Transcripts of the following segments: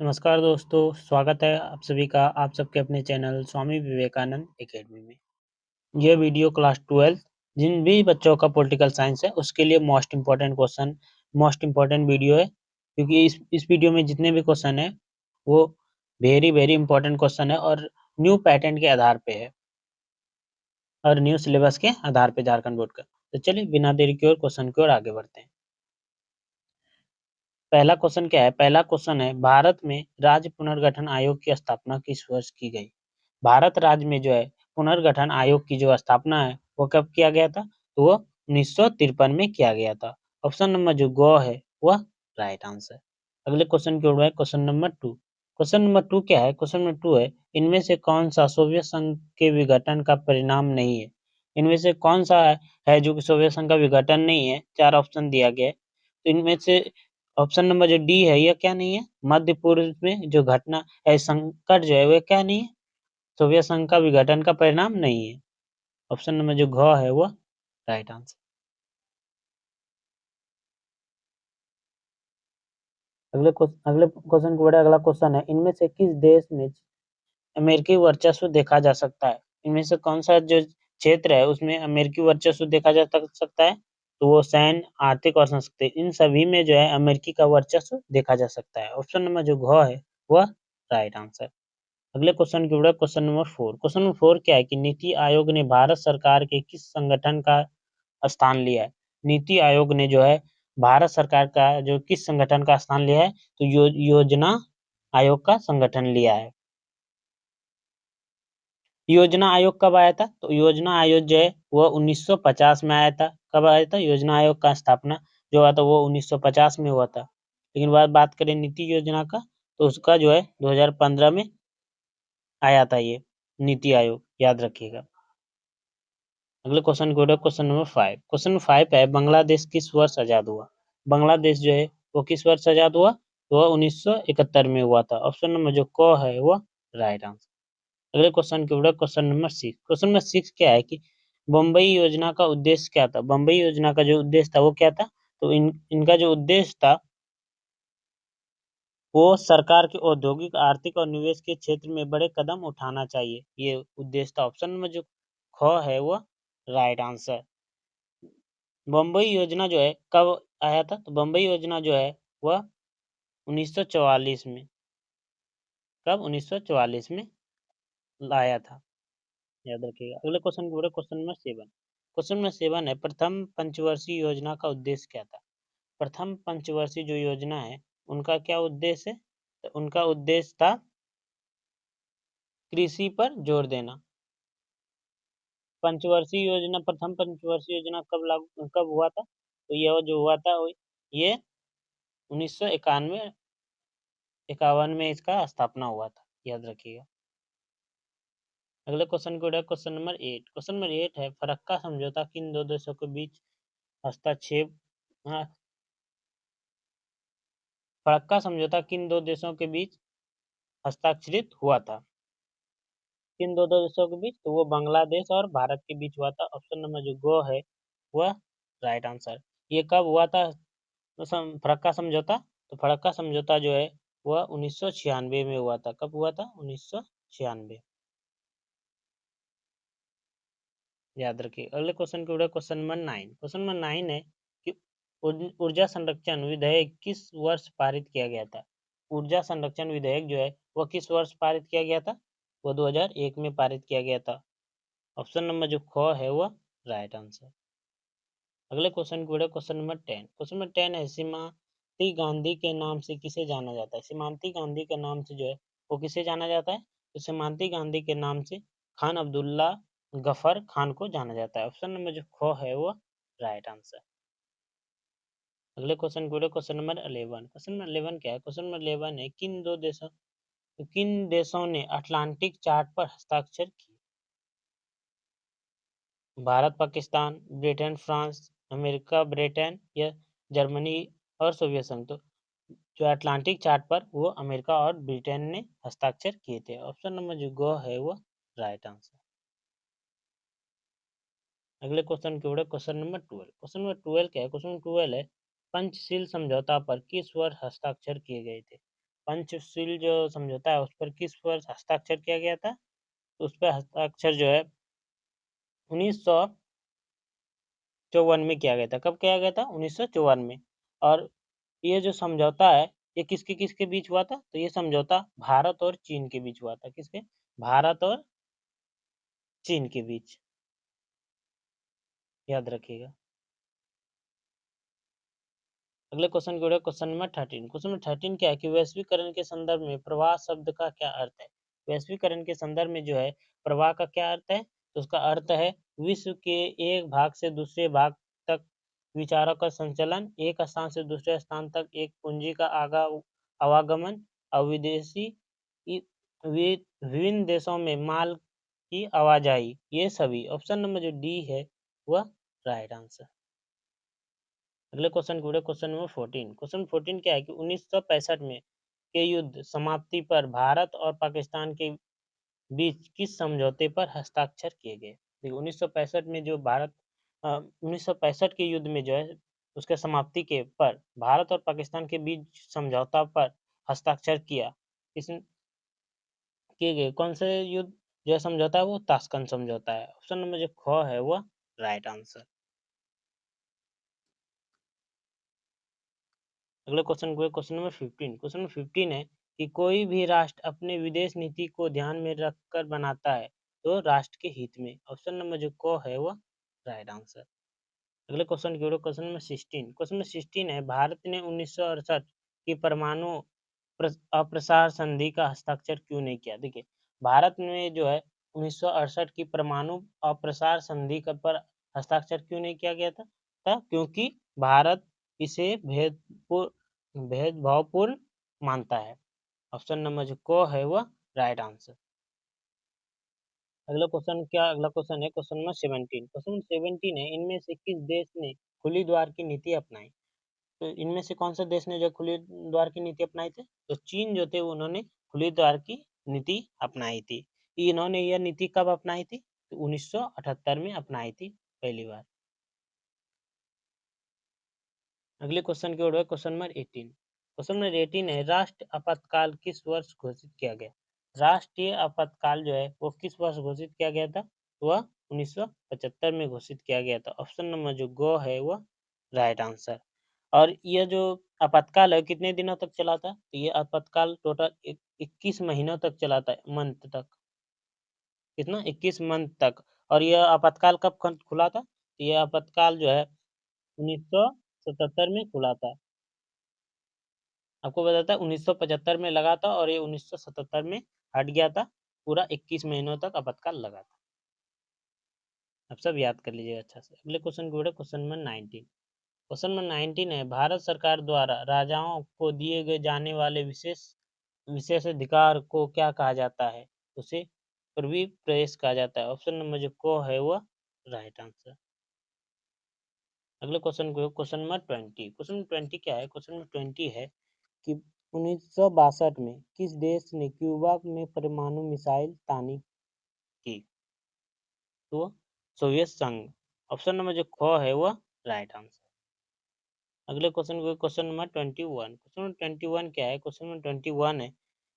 नमस्कार दोस्तों, स्वागत है आप सभी का आप सबके अपने चैनल स्वामी विवेकानंद एकेडमी में। यह वीडियो क्लास 12 जिन भी बच्चों का पॉलिटिकल साइंस है उसके लिए मोस्ट इम्पोर्टेंट वीडियो है, क्योंकि इस वीडियो में जितने भी क्वेश्चन है वो वेरी वेरी इंपॉर्टेंट क्वेश्चन है और न्यू पैटर्न के आधार पे है और न्यू सिलेबस के आधार पे झारखंड बोर्ड का। तो चलिए बिना देरी के और क्वेश्चन की ओर आगे बढ़ते हैं। पहला क्वेश्चन क्या है? पहला क्वेश्चन है, भारत में राज्य पुनर्गठन आयोग की स्थापना किस वर्ष की गई? भारत राज्य में जो है पुनर्गठन आयोग की जो स्थापना है वो कब किया गया था? तो वो 1953 में किया गया था। ऑप्शन नंबर जो ग है वह राइट आंसर। अगले क्वेश्चन की ओर है, क्वेश्चन नंबर 2। क्वेश्चन नंबर 2 क्या है? क्वेश्चन नंबर 2 है, इनमें से कौन सा सोवियत संघ के विघटन का परिणाम नहीं है? इनमें से कौन सा है जो कि सोवियत संघ का विघटन नहीं है? 4 ऑप्शन दिया गया है। तो इनमें से ऑप्शन नंबर जो डी है यह क्या नहीं है? मध्य पूर्व में जो घटना है संकट जो है वह क्या नहीं है? सोवियत संघ का विघटन का परिणाम नहीं है। ऑप्शन नंबर जो घ है वो राइट आंसर। अगले क्वेश्चन को बढ़े। अगला क्वेश्चन है, इनमें से किस देश में अमेरिकी वर्चस्व देखा जा सकता है? इनमें से कौन सा जो क्षेत्र है उसमें अमेरिकी वर्चस्व देखा जा सकता है? तो वो सैन्य, आर्थिक और सांस्कृतिक, इन सभी में जो है अमेरिकी का वर्चस्व देखा जा सकता है। ऑप्शन नंबर जो घ है वह राइट आंसर। अगले क्वेश्चन की ओर है, क्वेश्चन नंबर 4। क्वेश्चन नंबर 4 क्या है कि नीति आयोग ने भारत सरकार के किस संगठन का स्थान लिया है? नीति आयोग ने जो है भारत सरकार का जो किस संगठन का स्थान लिया है? तो योजना आयोग का संगठन लिया है। योजना आयोग कब आया था? तो योजना आयोग जो है वो 1950 में आया था। कब आया था? योजना आयोग का स्थापना जो हुआ था वो 1950 में हुआ था। लेकिन बात करें नीति योजना का तो उसका जो है 2015 में आया था ये नीति आयोग, याद रखिएगा। अगले क्वेश्चन को क्वेश्चन नंबर 5। क्वेश्चन नंबर 5 है, बांग्लादेश किस वर्ष आजाद हुआ? बांग्लादेश जो है वो किस वर्ष आजाद हुआ? तो वह 1971 में हुआ था। ऑप्शन नंबर जो क है वो राइट आंसर। अगले क्वेश्चन की ओर क्वेश्चन नंबर 6। क्वेश्चन नंबर 6 क्या है कि बम्बई योजना का उद्देश्य क्या था? बम्बई योजना का जो उद्देश्य था वो क्या था? तो इनका जो उद्देश्य था वो सरकार के औद्योगिक, आर्थिक और निवेश के क्षेत्र में बड़े कदम उठाना चाहिए, ये उद्देश्य था। ऑप्शन नंबर जो ख है वो राइट आंसर। बम्बई योजना जो है कब आया था? तो बम्बई योजना जो है वह 1944 में, कब? 1944 में लाया था, याद रखिएगा। अगले क्वेश्चन को क्वेश्चन नंबर 7। क्वेश्चन नंबर 7 है, प्रथम पंचवर्षीय योजना का उद्देश्य क्या था? प्रथम पंचवर्षीय जो योजना है उनका क्या उद्देश्य है? तो उनका उद्देश्य था कृषि पर जोर देना। प्रथम पंचवर्षीय योजना कब हुआ था? तो यह जो हुआ था ये 1991 51 में इसका स्थापना हुआ था, याद रखिएगा। अगले क्वेश्चन को क्वेश्चन नंबर 8। क्वेश्चन नंबर 8 है, फरक्का समझौता किन दो देशों के बीच हस्ताक्षेप हाँ, फरक्का समझौता किन दो देशों के बीच हस्ताक्षरित हुआ था? किन दो देशों के बीच? तो वो बांग्लादेश और भारत के बीच हुआ था। ऑप्शन नंबर जो गो है वह राइट आंसर। ये कब हुआ था? तो फरक्का समझौता, तो फरक्का समझौता जो है वह 1996 में हुआ था। कब हुआ था? 1996, याद रखिए। अगले क्वेश्चन की क्वेश्चन नंबर 9। क्वेश्चन नंबर 9 है कि ऊर्जा संरक्षण विधेयक किस वर्ष पारित किया गया था? ऊर्जा संरक्षण विधेयक जो है वह किस वर्ष पारित किया गया था? वो 2001 में पारित किया गया था। ऑप्शन नंबर जो ख है वो राइट आंसर। अगले क्वेश्चन की क्वेश्चन नंबर 10। क्वेश्चन नंबर 10 है, सीमांती गांधी के नाम से किसे जाना जाता है? सीमांती गांधी के नाम से जो है वो किसे जाना जाता है? तो सीमांती गांधी के नाम से खान अब्दुल्ला गफर खान को जाना जाता है। ऑप्शन नंबर जो ख है वो राइट आंसर। अगले क्वेश्चन को क्वेश्चन नंबर 11। क्वेश्चन नंबर 11 क्या है? क्वेश्चन नंबर 11 है, किन देशों ने अटलांटिक चार्ट पर हस्ताक्षर किए? Bharat, Pakistan, Britain, France, America, Britain या जर्मनी और सोवियत संघ। तो जो अटलांटिक चार्ट पर वो अमेरिका और ब्रिटेन ने हस्ताक्षर किए थे। ऑप्शन नंबर जो गो है वो राइट आंसर। अगले क्वेश्चन की ओर क्वेश्चन नंबर 12। क्वेश्चन नंबर 12 क्या है? क्वेश्चन नंबर 12 है, पंचशील समझौता पर किस वर्ष हस्ताक्षर किए गए थे? पंचशील जो समझौता है उस पर किस वर्ष हस्ताक्षर किया गया था? तो उस पर हस्ताक्षर जो है 1954 में किया गया था। कब किया गया था? 1954 में। और ये जो समझौता है, ये किसके-किसके बीच हुआ था? तो ये समझौता भारत और चीन के बीच हुआ था। किसके? भारत और चीन के बीच। याद रखिएगा। अगले क्वेश्चन की ओर है, क्वेश्चन नंबर 13। क्वेश्चन नंबर 13 क्या है कि वैश्वीकरण के संदर्भ में प्रवाह शब्द का क्या अर्थ है? वैश्वीकरण के संदर्भ में जो है प्रवाह का क्या अर्थ है? तो उसका अर्थ है विश्व के एक भाग से दूसरे भाग तक विचारों का संचलन, एक स्थान से दूसरे स्थान तक एक पूंजी का आवागमन और विदेशी विभिन्न देशों में माल की आवाजाही, ये सभी। ऑप्शन नंबर जो डी है वह राइट आंसर। अगले क्वेश्चन की ओर है, क्वेश्चन नंबर 14। क्वेश्चन 14 क्या है कि 1965 में के युद्ध समाप्ति पर भारत और पाकिस्तान के बीच किस समझौते पर हस्ताक्षर किए गए? देखिए 1965 में जो 1965 के युद्ध में जो है उसके समाप्ति के पर भारत और पाकिस्तान के बीच समझौता पर हस्ताक्षर किस किए गए? कौन से युद्ध जो है समझौता है वो ताशकंद समझौता है। ऑप्शन नंबर जो ख है वो राइट आंसर। अगला क्वेश्चन को क्वेश्चन नंबर 15। क्वेश्चन नंबर 15 है कि कोई भी राष्ट्र अपने विदेश नीति को ध्यान में रखकर बनाता है तो राष्ट्र के हित में। ऑप्शन नंबर जो को है वो राइट आंसर। अगले क्वेश्चन की ओर क्वेश्चन नंबर 16। क्वेश्चन नंबर 16 है भारत ने 1968 की परमाणु अप्रसार संधि का हस्ताक्षर क्यों नहीं किया? देखिए भारत में जो है 1968 की परमाणु अप्रसार संधि पर हस्ताक्षर क्यों नहीं किया गया था क्योंकि भारत इसे भेदभावपूर्ण मानता है। ऑप्शन नंबर जो को है वह राइट आंसर। अगला क्वेश्चन है क्वेश्चन नंबर 17। क्वेश्चन नंबर 17 है इनमें से किस देश ने खुली द्वार की नीति अपनाई? तो इनमें से कौन सा देश ने जो खुली द्वार की नीति अपनाई थी? तो चीन जो थे उन्होंने खुली द्वार की नीति अपनाई थी। इन्होंने यह नीति कब अपनाई थी? तो 1978 में अपनाई थी पहली बार। अगले क्वेश्चन की ओर है क्वेश्चन नंबर 18। क्वेश्चन नंबर 18 है राष्ट्र आपातकाल किस वर्ष घोषित किया गया? राष्ट्रीय आपातकाल जो है वो किस वर्ष घोषित किया गया था? वह 1975 में घोषित किया गया था। ऑप्शन नंबर जो गो है वह राइट आंसर। और यह जो आपातकाल है कितने दिनों तक चला था? तो ये आपातकाल टोटल 21 महीनों तक चला था, मंथ तक। कितना? 21 मंथ तक। और यह आपातकाल कब खुला था? तो यह आपातकाल जो है 1977 में खुला था। आपको बताता है 1975 में लगा था और ये 1977 में हट गया था। पूरा 21 महीनों तक आपातकाल लगा था। आप सब याद कर लीजिएगा अच्छा से। अगले क्वेश्चन की ओर है क्वेश्चन नंबर 19। क्वेश्चन नंबर 19 है भारत सरकार द्वारा राजाओं को दिए गए जाने वाले विशेष अधिकार को क्या कहा जाता है? उसे पूर्वी प्रदेश कहा जाता है। ऑप्शन नंबर जो को है वो राइट आंसर। अगले क्वेश्चन को क्वेश्चन नंबर 20। क्वेश्चन नंबर 20 क्या है? क्वेश्चन नंबर 20 है कि 1962 में किस देश ने क्यूबा में परमाणु मिसाइल तानी की? तो सोवियत संघ। ऑप्शन नंबर जो ख है वो राइट आंसर। अगले क्वेश्चन को क्वेश्चन नंबर 21। क्वेश्चन नंबर 21 क्या है? क्वेश्चन नंबर 21 है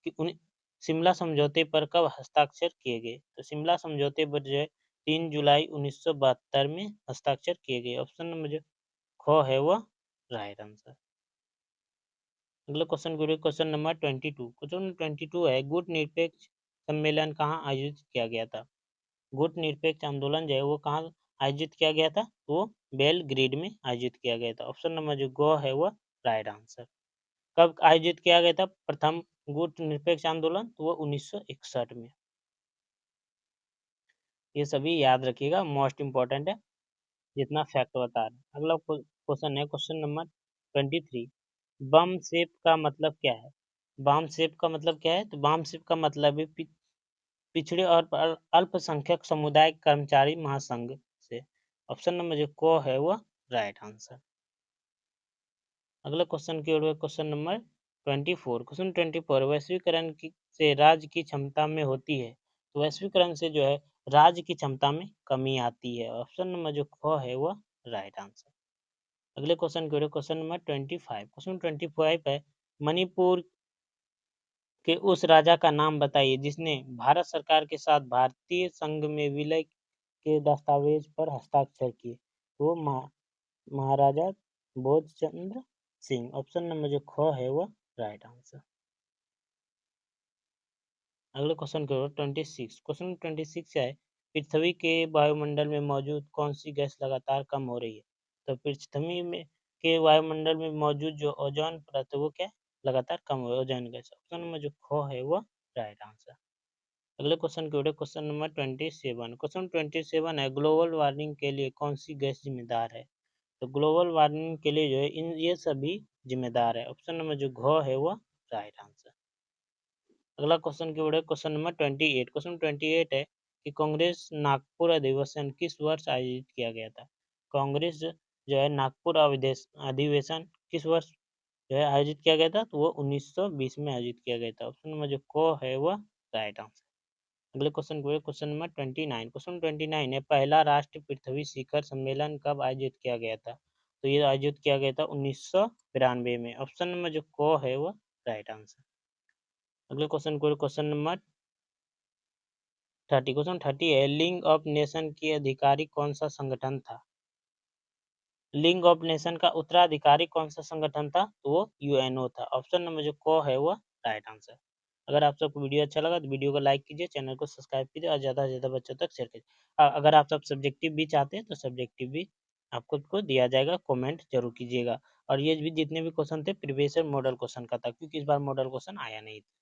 कि शिमला समझौते पर कब हस्ताक्षर किए गए? तो शिमला समझौते पर जो है 3 जुलाई 1972 में हस्ताक्षर किए गए। ऑप्शन नंबर जो ख है वो राइट आंसर। अगला क्वेश्चन गुरु क्वेश्चन नंबर 22। क्वेश्चन नंबर 22 है गुट निरपेक्ष सम्मेलन कहाँ आयोजित किया गया था? गुट निरपेक्ष आंदोलन जो है वो कहाँ आयोजित किया गया था? वो बेलग्रेड में आयोजित किया गया था। ऑप्शन नंबर जो गो है वो राइट आंसर। कब आयोजित किया गया था प्रथम गुट निरपेक्ष आंदोलन? तो वो 1961 में। ये सभी याद रखिएगा, मोस्ट इंपॉर्टेंट है, जितना फैक्ट बता रहे हैं। अगला क्वेश्चन है क्वेश्चन नंबर 23। बम सेप का मतलब क्या है? बाम सेप का मतलब क्या है? तो बाम सेप का मतलब है पिछड़े और अल्पसंख्यक समुदाय कर्मचारी महासंघ से। ऑप्शन नंबर जो को है वो राइट आंसर। अगला क्वेश्चन की ओर क्वेश्चन नंबर 24। क्वेश्चन 24 वैश्वीकरण से राज्य की क्षमता में होती है तो वैश्वीकरण से जो है राज्य की क्षमता में कमी आती है। ऑप्शन नंबर जो ख है वो राइट आंसर। अगले क्वेश्चन की ओर क्वेश्चन नंबर 25। क्वेश्चन 25 है मणिपुर कि उस राजा का नाम बताइए जिसने भारत सरकार के साथ भारतीय संघ में विलय के दस्तावेज पर हस्ताक्षर किए। वो महाराजा बोधचंद्र सिंह। ऑप्शन नंबर जो ख है वो राइट आंसर। अगले क्वेश्चन की ओर 26। क्वेश्चन 26 क्या है? पृथ्वी के वायुमंडल में मौजूद कौन सी गैस लगातार कम हो रही है? तो पृथ्वी में के वायुमंडल में मौजूद जो ओजोन परत है वो क्या है? लगातार कम हो रही है, ओजोन गैस। ऑप्शन नंबर जो ख है वो राइट आंसर। अगले क्वेश्चन की ओर क्वेश्चन नंबर 27। क्वेश्चन 27 है, ग्लोबल वार्मिंग के लिए कौन सी गैस जिम्मेदार है? तो ग्लोबल वार्मिंग के लिए जो है इन ये सभी जिम्मेदार है। ऑप्शन नंबर जो घ है वो राइट आंसर। अगला क्वेश्चन की ओर है क्वेश्चन नंबर 28। क्वेश्चन 28 है कि कांग्रेस नागपुर अधिवेशन किस वर्ष आयोजित किया गया था? कांग्रेस जो है नागपुर अधिवेशन किस वर्ष जो है आयोजित किया गया था? तो वो 1920 में आयोजित किया गया था। ऑप्शन नंबर जो क है वो राइट आंसर। अगले क्वेश्चन को क्वेश्चन नंबर 29। क्वेश्चन 29 है, पहला राष्ट्र पृथ्वी शिखर सम्मेलन कब आयोजित किया गया था? तो ये आयोजित किया गया था 1992 में। ऑप्शन नंबर जो क है वो राइट आंसर। अगले क्वेश्चन को क्वेश्चन नंबर 30। क्वेश्चन 30 है, लीग ऑफ नेशन की अधिकारी कौन सा संगठन था? लीग ऑफ नेशन का उत्तराधिकारी कौन सा संगठन था? तो वो यूएनओ था। ऑप्शन नंबर जो क है वो राइट आंसर। अगर आप सबको वीडियो अच्छा लगा तो वीडियो को लाइक कीजिए, चैनल को सब्सक्राइब कीजिए और ज़्यादा से ज़्यादा बच्चों तक शेयर कीजिए। अगर आप सब सब्जेक्टिव भी चाहते हैं तो सब्जेक्टिव भी आपको को दिया जाएगा, कमेंट जरूर कीजिएगा। और ये भी जितने भी क्वेश्चन थे प्रीवियस ईयर मॉडल क्वेश्चन का था, क्योंकि इस बार मॉडल क्वेश्चन आया नहीं था।